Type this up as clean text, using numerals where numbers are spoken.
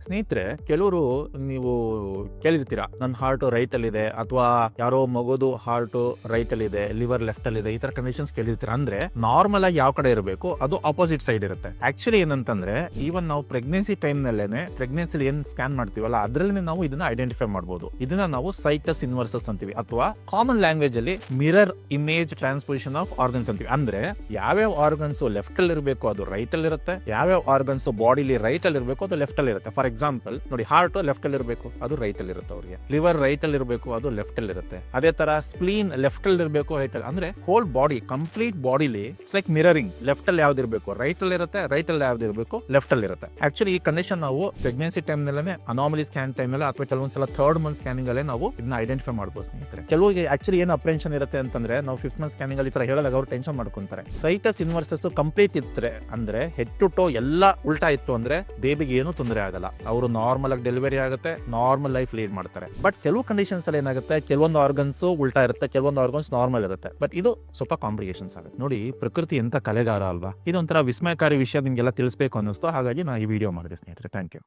ಸ್ನೇಹಿತರೆ, ಕೆಲವರು ನೀವು ಕೇಳಿರ್ತೀರಾ, ನನ್ನ ಹಾರ್ಟ್ ರೈಟ್ ಅಲ್ಲಿ ಇದೆ, ಅಥವಾ ಯಾರೋ ಮಗೋದು ಹಾರ್ಟ್ ರೈಟ್ ಅಲ್ಲಿ ಇದೆ, ಲಿವರ್ ಲೆಫ್ಟ್ ಅಲ್ಲಿ ಇದೆ, ಈ ತರ ಕಂಡೀಷನ್ಸ್ ಕೇಳಿರ್ತೀರಾ. ಅಂದ್ರೆ ನಾರ್ಮಲ್ ಆಗಿ ಯಾವ ಕಡೆ ಇರಬೇಕು ಅದು ಆಪೋಸಿಟ್ ಸೈಡ್ ಇರುತ್ತೆ. ಆಕ್ಚುಲಿ ಏನಂತಂದ್ರೆ, ಈವನ್ ನಾವು ಪ್ರೆಗ್ನೆನ್ಸಿ ಟೈಮ್ ನಲ್ಲೇನೆ ಪ್ರೆಗ್ನೆನ್ಸಿ ಏನ್ ಸ್ಕ್ಯಾನ್ ಮಾಡ್ತೀವಲ್ಲ, ಅದ್ರಲ್ಲಿ ನಾವು ಇದನ್ನ ಐಡೆಂಟಿಫೈ ಮಾಡಬಹುದು. ಇದನ್ನ ನಾವು ಸೈಟಸ್ ಇನ್ವರ್ಸಸ್ ಅಂತೀವಿ, ಅಥವಾ ಕಾಮನ್ ಲ್ಯಾಂಗ್ವೇಜ್ ಅಲ್ಲಿ mirror image transposition of organs ಅಂತೀವಿ. ಅಂದ್ರೆ ಯಾವ್ಯಾವ ಆರ್ಗನ್ಸ್ ಲೆಫ್ಟ್ ಅಲ್ಲಿ ಇರಬೇಕು ಅದು ರೈಟ್ ಅಲ್ಲಿ ಇರುತ್ತೆ, ಯಾವ್ಯಾವ ಆರ್ಗನ್ಸ್ ಬಾಡಿಲಿ ರೈಟ್ ಅಲ್ಲಿ ಇರಬೇಕು ಅದು ಲೆಫ್ಟ್ ಅಲ್ಲಿ ಇರುತ್ತೆ. ಫಾರ್ ಎಕ್ಸಾಂಪಲ್ ನೋಡಿ, ಹಾರ್ಟ್ ಲೆಫ್ಟ್ ಅಲ್ಲಿ ಇರಬೇಕು ಅದು ರೈಟ್ ಅಲ್ಲಿ ಇರುತ್ತೆ ಅವರಿಗೆ, ಲಿವರ್ ರೈಟ್ ಅಲ್ಲಿ ಇರಬೇಕು ಅದು ಲೆಫ್ಟ್ ಅಲ್ಲಿ ಇರುತ್ತೆ. ಅದೇ ತರ ಸ್ಪ್ಲೀನ್ ಲೆಫ್ಟ್ ಅಲ್ಲಿ ಇರಬೇಕು ರೈಟ್ ಅಲ್ಲಿ. ಅಂದ್ರೆ whole body, complete bodily it's like mirroring. Left ಅಲ್ಲಿ ಯಾವ್ದು ಇರಬೇಕು ರೈಟ್ ಅಲ್ಲಿ ಇರುತ್ತೆ, ರೈಟ್ ಅಲ್ಲಿ ಯಾವ್ದು ಇರಬೇಕು ಲೆಫ್ಟ್ ಅಲ್ಲಿ ಇರುತ್ತೆ. ಆಕ್ಚುಲಿ ಈ ಕಂಡೀಷನ್ ನಾವು ಪ್ರೆಗ್ನೆನ್ಸಿ ಟೈಮ್ ನಲ್ಲೇ, ಅನಾಮಲಿ ಸ್ಕ್ಯಾನ್ ಟೈಮ್ ನಲ್ಲಿ, ಅಥವಾ ಕೆಲವೊಂದ್ಸಲ ಥರ್ಡ್ ಮಂತ್ ಸ್ಕ್ಯಾನಿಂಗ್ ಅಲ್ಲೇ ನಾವು ಇದನ್ನ ಐಡೆಂಟಿಫೈ ಮಾಡ್ಬೋದು ಸ್ನೇಹಿತರೆ. ಕೆಲವರಿಗೆ ಆಕ್ಚುಲಿ ಏನು ಅಪ್ರೆನ್ಷನ್ ಇರುತ್ತೆ ಅಂತಂದ್ರೆ, ನಾವು ಫಿಫ್ತ್ ಮಂತ್ ಸ್ಕ್ಯಾನಿಂಗ್ ಅಲ್ಲಿ ಈ ತರ ಹೇಳಿದಾಗ ಅವ್ರು ಟೆನ್ಷನ್ ಮಾಡ್ಕೊಂತಾರೆ. ಸೈಟಸ್ ಇನ್ವರ್ಸಸ್ ಕಂಪ್ಲೀಟ್ ಇದ್ರೆ, ಅಂದ್ರೆ ಹೆಡ್ ಟು ಟೋ ಎಲ್ಲ ಉಲ್ಟಾ ಇತ್ತು ಅಂದ್ರೆ ಬೇಬಿಗೆ ಏನು ತೊಂದರೆ ಆಗಲ್ಲ, ಅವರು ನಾರ್ಮಲ್ ಆಗಿ ಡೆಲಿವರಿ ಆಗುತ್ತೆ, ನಾರ್ಮಲ್ ಲೈಫ್ ಲೀಡ್ ಮಾಡ್ತಾರೆ. ಬಟ್ ಕೆಲವು ಕಂಡೀಷನ್ಸ್ ಅಲ್ಲಿ ಏನಾಗುತ್ತೆ, ಕೆಲವೊಂದು ಆರ್ಗನ್ಸ್ ಉಲ್ಟಾ ಇರುತ್ತೆ, ಕೆಲವೊಂದು ಆರ್ಗನ್ಸ್ ನಾರ್ಮಲ್ ಇರುತ್ತೆ. ಬಟ್ ಇದು ಸ್ವಲ್ಪ ಕಾಂಪ್ಲಿಕೇಶನ್ಸ್ ಆಗುತ್ತೆ. ನೋಡಿ, ಪ್ರಕೃತಿ ಎಂತ ಕಲೆಗಾರ ಅಲ್ವಾ. ಇದೊಂಥರ ವಿಸ್ಮಯಕಾರಿ ವಿಷಯ ನಿಮ್ಗೆಲ್ಲ ತಿಳಿಸಬೇಕು ಅನ್ನಿಸ್ತು, ಹಾಗಾಗಿ ನಾನು ಈ ವಿಡಿಯೋ ಮಾಡಿದೆ ಸ್ನೇಹಿತರೆ. Thank you.